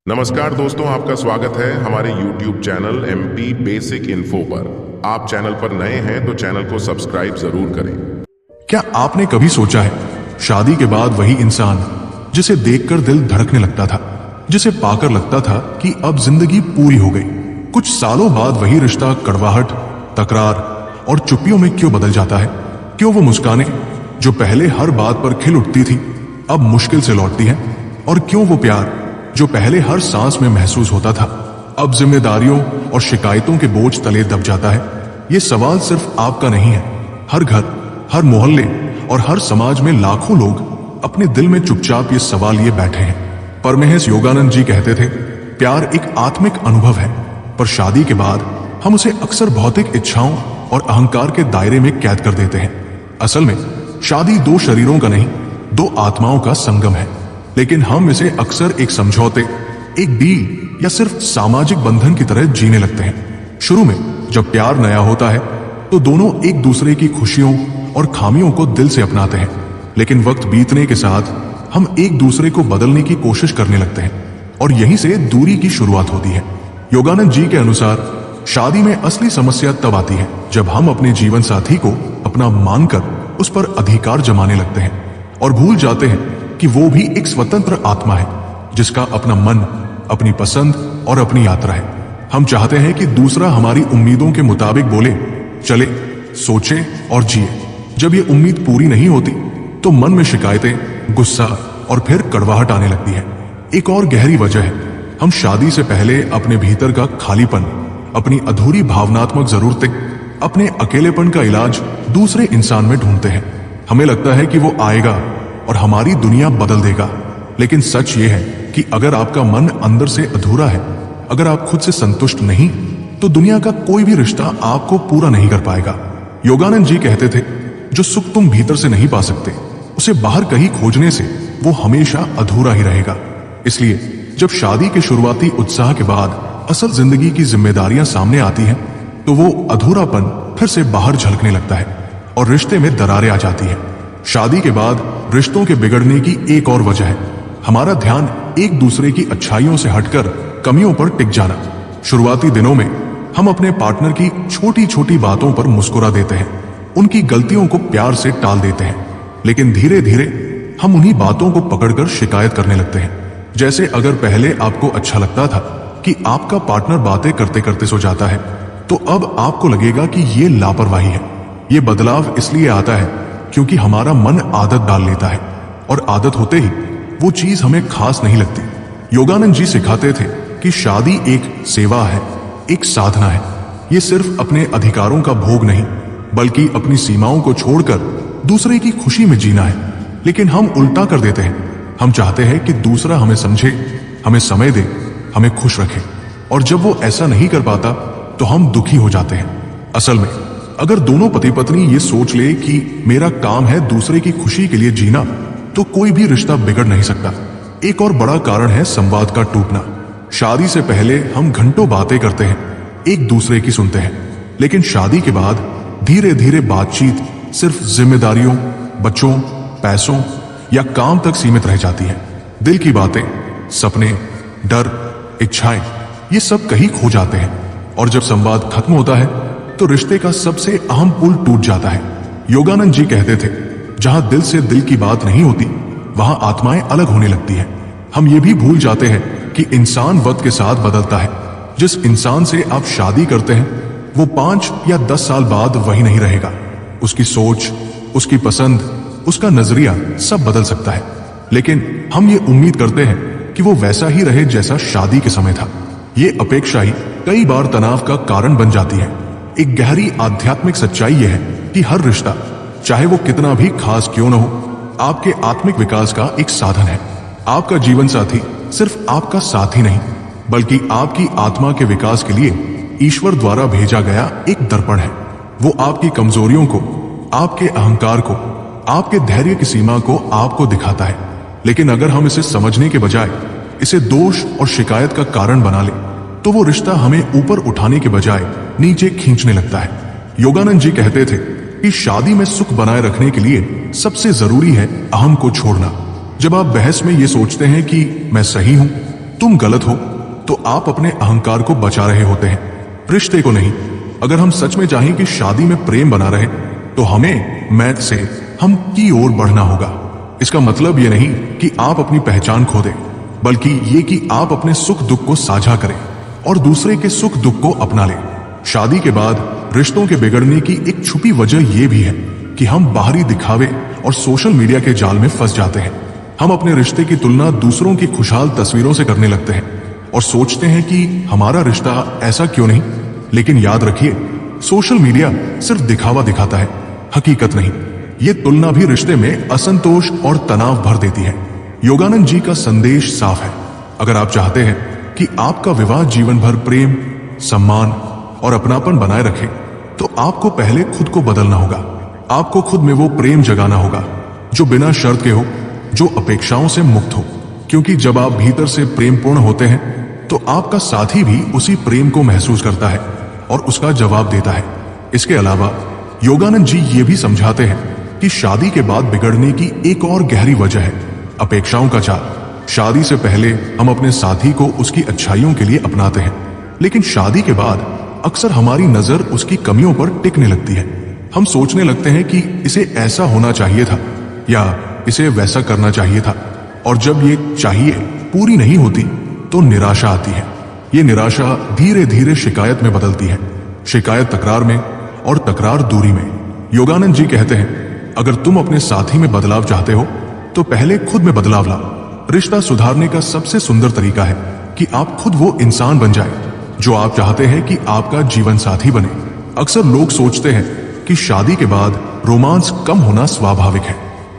नमस्कार दोस्तों, आपका स्वागत है हमारे YouTube channel MP basic info पर। आप चैनल पर नए हैं तो चैनल को सब्सक्राइब जरूर करें। क्या आपने कभी सोचा है, शादी के बाद वही इंसान जिसे देखकर दिल धड़कने लगता था, जिसे पाकर लगता था कि अब जिंदगी पूरी हो गई, कुछ सालों बाद वही रिश्ता कड़वाहट, तकरार और चुप्पियों में क्यों बदल जाता है? क्यों वो मुस्कानें जो पहले हर बात पर खिल उठती थी अब मुश्किल से लौटती हैं? और क्यों वो प्यार जो पहले हर सांस में महसूस होता था अब जिम्मेदारियों और शिकायतों के बोझ तले दब जाता है? ये सवाल सिर्फ आपका नहीं है। हर घर, हर मोहल्ले और हर समाज में लाखों लोग अपने दिल में चुपचाप ये सवाल लिए बैठे हैं। परमहंस योगानंद जी कहते थे, प्यार एक आत्मिक अनुभव है, पर शादी के बाद हम उसे अक्सर भौतिक इच्छाओं और अहंकार के दायरे में कैद कर देते हैं। असल में शादी दो शरीरों का नहीं, दो आत्माओं का संगम है, लेकिन हम इसे अक्सर एक समझौते, एक डील या सिर्फ सामाजिक बंधन की तरह जीने लगते हैं। शुरू में जब प्यार नया होता है तो दोनों एक दूसरे की खुशियों और खामियों को दिल से अपनाते हैं, लेकिन वक्त बीतने के साथ हम एक दूसरे को बदलने की कोशिश करने लगते हैं और यहीं से दूरी की शुरुआत होती है। योगानंद जी के अनुसार शादी में असली समस्या तब आती है जब हम अपने जीवन साथी को अपना मानकर उस पर अधिकार जमाने लगते हैं और भूल जाते हैं कि वो भी एक स्वतंत्र आत्मा है जिसका अपना मन, अपनी पसंद और अपनी यात्रा है। हम चाहते हैं कि दूसरा हमारी उम्मीदों के मुताबिक बोले, चले, सोचे और जिए। जब ये उम्मीद पूरी नहीं होती तो मन में शिकायतें, गुस्सा और फिर कड़वाहट आने लगती है। एक और गहरी वजह है, हम शादी से पहले अपने भीतर का खालीपन, अपनी अधूरी भावनात्मक जरूरतें, अपने अकेलेपन का इलाज दूसरे इंसान में ढूंढते हैं। हमें लगता है कि वो आएगा और हमारी दुनिया बदल देगा, लेकिन सच ये है कि अगर आपका मन अंदर से अधूरा है, अगर आप खुद से संतुष्ट नहीं, तो दुनिया का कोई भी रिश्ता आपको पूरा नहीं कर पाएगा। योगानंद जी कहते थे, जो सुख तुम भीतर से नहीं पा सकते उसे बाहर कहीं खोजने से वो हमेशा अधूरा ही रहेगा। इसलिए जब शादी के शुरुआती उत्साह के बाद असल जिंदगी की जिम्मेदारियां सामने आती हैं तो वो अधूरापन फिर से बाहर झलकने लगता है और रिश्ते में दरारें आ जाती हैं। शादी के बाद रिश्तों के बिगड़ने की एक और वजह है हमारा ध्यान एक दूसरे की अच्छाइयों से हटकर कमियों पर टिक जाना। शुरुआती दिनों में हम अपने पार्टनर की छोटी छोटी बातों पर मुस्कुरा देते हैं, उनकी गलतियों को प्यार से टाल देते हैं, लेकिन धीरे धीरे हम उन्हीं बातों को पकड़कर शिकायत करने लगते हैं। जैसे अगर पहले आपको अच्छा लगता था कि आपका पार्टनर बातें करते करते सो जाता है, तो अब आपको लगेगा कि ये लापरवाही है। ये बदलाव इसलिए आता है क्योंकि हमारा मन आदत डाल लेता है और आदत होते ही वो चीज हमें खास नहीं लगती। योगानंद जी सिखाते थे कि शादी एक सेवा है, एक साधना है। ये सिर्फ अपने अधिकारों का भोग नहीं, बल्कि अपनी सीमाओं को छोड़कर दूसरे की खुशी में जीना है। लेकिन हम उल्टा कर देते हैं, हम चाहते हैं कि दूसरा हमें समझे, हमें समय दे, हमें खुश रखे, और जब वो ऐसा नहीं कर पाता तो हम दुखी हो जाते हैं। असल में अगर दोनों पति पत्नी ये सोच ले कि मेरा काम है दूसरे की खुशी के लिए जीना, तो कोई भी रिश्ता बिगड़ नहीं सकता। एक और बड़ा कारण है संवाद का टूटना। शादी से पहले हम घंटों बातें करते हैं, एक दूसरे की सुनते हैं, लेकिन शादी के बाद धीरे धीरे बातचीत सिर्फ जिम्मेदारियों, बच्चों, पैसों या काम तक सीमित रह जाती है। दिल की बातें, सपने, डर, इच्छाएं, ये सब कहीं खो जाते हैं, और जब संवाद खत्म होता है तो रिश्ते का सबसे अहम पुल टूट जाता है। योगानंद जी कहते थे, जहां दिल से दिल की बात नहीं होती वहां आत्माएं अलग होने लगती हैं। हम ये भी भूल जाते हैं कि इंसान वक्त के साथ बदलता है। जिस इंसान से आप शादी करते हैं वो 5 या 10 साल बाद वही नहीं रहेगा। उसकी सोच, उसकी पसंद, उसका नजरिया सब बदल सकता है, लेकिन हम ये उम्मीद करते हैं कि वो वैसा ही रहे जैसा शादी के समय था। ये अपेक्षा ही कई बार तनाव का कारण बन जाती है। एक गहरी आध्यात्मिक सच्चाई यह है कि हर रिश्ता, चाहे वो कितना भी खास क्यों न हो, आपके आत्मिक विकास का एक साधन है। आपका जीवन साथी सिर्फ आपका साथी नहीं, बल्कि आपकी आत्मा के विकास के लिए ईश्वर द्वारा भेजा गया एक दर्पण है। वो आपकी कमजोरियों को, आपके अहंकार को, आपके धैर्य की सीमा को आपको दिखाता है। लेकिन अगर हम इसे समझने के बजाय इसे दोष और शिकायत का कारण बना ले तो वो रिश्ता हमें ऊपर उठाने के बजाय नीचे खींचने लगता है। योगानंद जी कहते थे कि शादी में सुख बनाए रखने के लिए सबसे जरूरी है अहम को छोड़ना। जब आप बहस में ये सोचते हैं कि मैं सही हूं, तुम गलत हो तो आप अपने अहंकार को बचा रहे होते हैं, रिश्ते को नहीं। अगर हम सच में चाहें कि शादी में प्रेम बना रहे तो हमें मैच से हम की ओर बढ़ना होगा। इसका मतलब ये नहीं कि आप अपनी पहचान खो दें, बल्कि ये कि आप अपने सुख दुख को साझा करें और दूसरे के सुख दुख को अपना लें। शादी के बाद रिश्तों के बिगड़ने की एक छुपी वजह यह भी है कि हम बाहरी दिखावे और सोशल मीडिया के जाल में फंस जाते हैं। हम अपने रिश्ते की तुलना दूसरों की खुशहाल तस्वीरों से करने लगते हैं और सोचते हैं कि हमारा रिश्ता ऐसा क्यों नहीं। लेकिन याद रखिए, सोशल मीडिया सिर्फ दिखावा दिखाता है, हकीकत नहीं। ये तुलना भी रिश्ते में असंतोष और तनाव भर देती है। योगानंद जी का संदेश साफ है। अगर आप चाहते हैं कि आपका विवाह जीवन भर प्रेम, सम्मान और अपनापन बनाए रखे, तो आपको पहले खुद को बदलना होगा। आपको खुद में वो प्रेम जगाना होगा जो बिना शर्त के हो, जो अपेक्षाओं से मुक्त हो। क्योंकि जब आप भीतर से प्रेम पूर्ण होते हैं तो आपका साथी भी उसी प्रेम को महसूस करता है और उसका जवाब देता है। इसके अलावा योगानंद जी ये भी समझाते हैं कि शादी के बाद बिगड़ने की एक और गहरी वजह है अपेक्षाओं का जाल। शादी से पहले हम अपने साथी को उसकी अच्छाइयों के लिए अपनाते हैं, लेकिन शादी के बाद अक्सर हमारी नजर उसकी कमियों पर टिकने लगती है। हम सोचने लगते हैं कि इसे ऐसा होना चाहिए था या इसे वैसा करना चाहिए था, और जब ये चाहिए पूरी नहीं होती तो निराशा आती है। ये निराशा धीरे धीरे शिकायत में बदलती है, शिकायत तकरार में और तकरार दूरी में। योगानंद जी कहते हैं, अगर तुम अपने साथी में बदलाव चाहते हो तो पहले खुद में बदलाव लाओ। रिश्ता सुधारने का सबसे सुंदर तरीका है कि आप खुद वो इंसान बन जाए जो आप चाहते हैं कि आपका जीवन साथी बने। अक्सर लोग सोचते हैं कि शादी के बाद रोमांस कम होना स्वाभाविक है,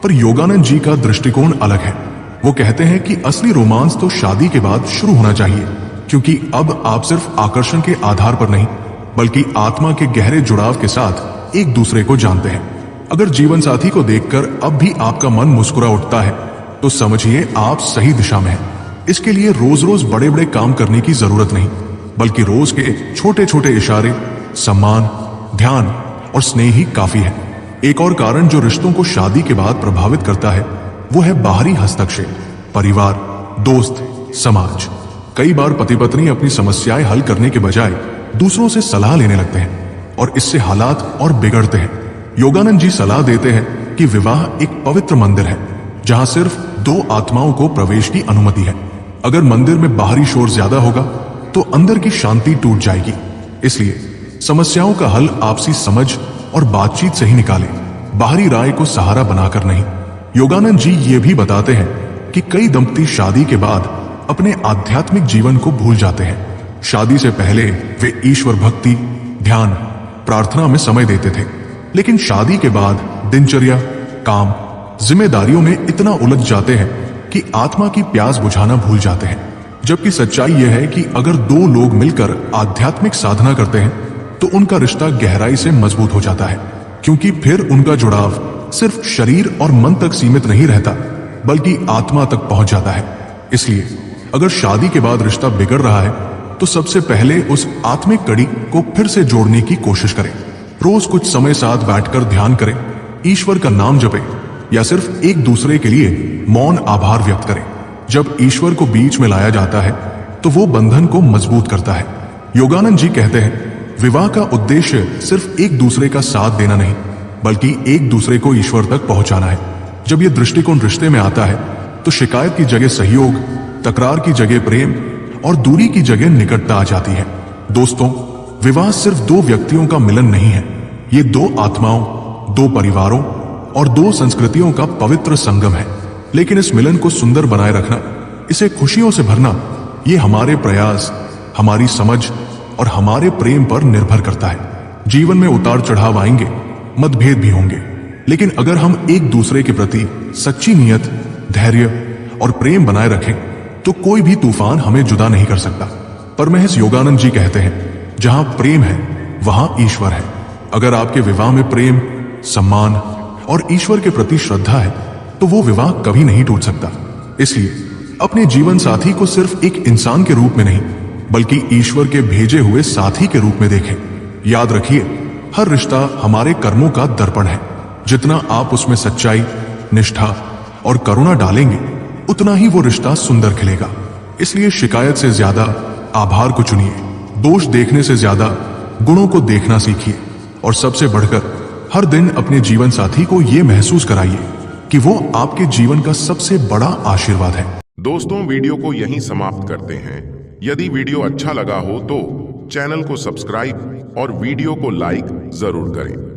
पर योगानंद जी का दृष्टिकोण अलग है। वो कहते हैं कि असली रोमांस तो शादी के बाद शुरू होना चाहिए, क्योंकि अब आप सिर्फ आकर्षण के आधार पर नहीं, बल्कि आत्मा के गहरे जुड़ाव के साथ एक दूसरे को जानते हैं। अगर जीवन साथी को देखकर अब भी आपका मन मुस्कुरा उठता है तो समझिए आप सही दिशा में हैं। इसके लिए रोज रोज बड़े बड़े काम करने की जरूरत नहीं, बल्कि रोज के छोटे छोटे इशारे, सम्मान, ध्यान और स्नेह ही काफी है। एक और कारण जो रिश्तों को शादी के बाद प्रभावित करता है वो है बाहरी हस्तक्षेप। परिवार, दोस्त, समाज। कई बार पति पत्नी अपनी समस्याएं हल करने के बजाय दूसरों से सलाह लेने लगते हैं और इससे हालात और बिगड़ते हैं। योगानंद जी सलाह देते हैं कि विवाह एक पवित्र मंदिर है जहां सिर्फ दो आत्माओं को प्रवेश की अनुमति है। अगर मंदिर में बाहरी शोर ज्यादा होगा तो अंदर की शांति टूट जाएगी। इसलिए समस्याओं का हल आपसी समझ और बातचीत से ही निकालें, बाहरी राय को सहारा बनाकर नहीं। योगानंद जी ये भी बताते हैं कि कई दंपति शादी के बाद अपने आध्यात्मिक जीवन को भूल जाते हैं। शादी से पहले वे ईश्वर भक्ति, ध्यान, प्रार्थना में समय देते थे, लेकिन शादी के बाद दिनचर्या, काम, जिम्मेदारियों में इतना उलझ जाते हैं कि आत्मा की प्यास बुझाना भूल जाते हैं। जबकि सच्चाई यह है कि अगर दो लोग मिलकर आध्यात्मिक साधना करते हैं तो उनका रिश्ता गहराई से मजबूत हो जाता है, क्योंकि फिर उनका जुड़ाव सिर्फ शरीर और मन तक सीमित नहीं रहता, बल्कि आत्मा तक पहुंच जाता है। इसलिए अगर शादी के बाद रिश्ता बिगड़ रहा है तो सबसे पहले उस आत्मिक कड़ी को फिर से जोड़ने की कोशिश करें। रोज कुछ समय साथ बैठकर ध्यान करें, ईश्वर का नाम जपें या सिर्फ एक दूसरे के लिए मौन आभार व्यक्त करें। जब ईश्वर को बीच में लाया जाता है तो वो बंधन को मजबूत करता है। योगानंद जी कहते हैं, विवाह का उद्देश्य सिर्फ एक दूसरे का साथ देना नहीं, बल्कि एक दूसरे को ईश्वर तक पहुंचाना है। जब यह दृष्टिकोण रिश्ते में आता है तो शिकायत की जगह सहयोग, तकरार की जगह प्रेम और दूरी की जगह निकटता आ जाती है। दोस्तों, विवाह सिर्फ दो व्यक्तियों का मिलन नहीं है, ये दो आत्माओं, दो परिवारों और दो संस्कृतियों का पवित्र संगम है। लेकिन इस मिलन को सुंदर बनाए रखना, इसे खुशियों से भरना, ये हमारे प्रयास, हमारी समझ और हमारे प्रेम पर निर्भर करता है। जीवन में उतार चढ़ाव आएंगे, मतभेद भी होंगे, लेकिन अगर हम एक दूसरे के प्रति सच्ची नियत, धैर्य और प्रेम बनाए रखें तो कोई भी तूफान हमें जुदा नहीं कर सकता। परमहंस योगानंद जी कहते हैं, जहां प्रेम है वहां ईश्वर है। अगर आपके विवाह में प्रेम, सम्मान और ईश्वर के प्रति श्रद्धा है तो वो विवाह कभी नहीं टूट सकता। इसलिए अपने जीवन साथी को सिर्फ एक इंसान के रूप में नहीं, बल्कि ईश्वर के भेजे हुए साथी के रूप में देखें। याद रखिए, हर रिश्ता हमारे कर्मों का दर्पण है। जितना आप उसमें सच्चाई, निष्ठा और करुणा डालेंगे, उतना ही वो रिश्ता सुंदर खिलेगा। इसलिए शिकायत से ज्यादा आभार को चुनिए, दोष देखने से ज्यादा गुणों को देखना सीखिए, और सबसे बढ़कर हर दिन अपने जीवन साथी को यह महसूस कराइए कि वो आपके जीवन का सबसे बड़ा आशीर्वाद है। दोस्तों, वीडियो को यहीं समाप्त करते हैं। यदि वीडियो अच्छा लगा हो तो चैनल को सब्सक्राइब और वीडियो को लाइक जरूर करें।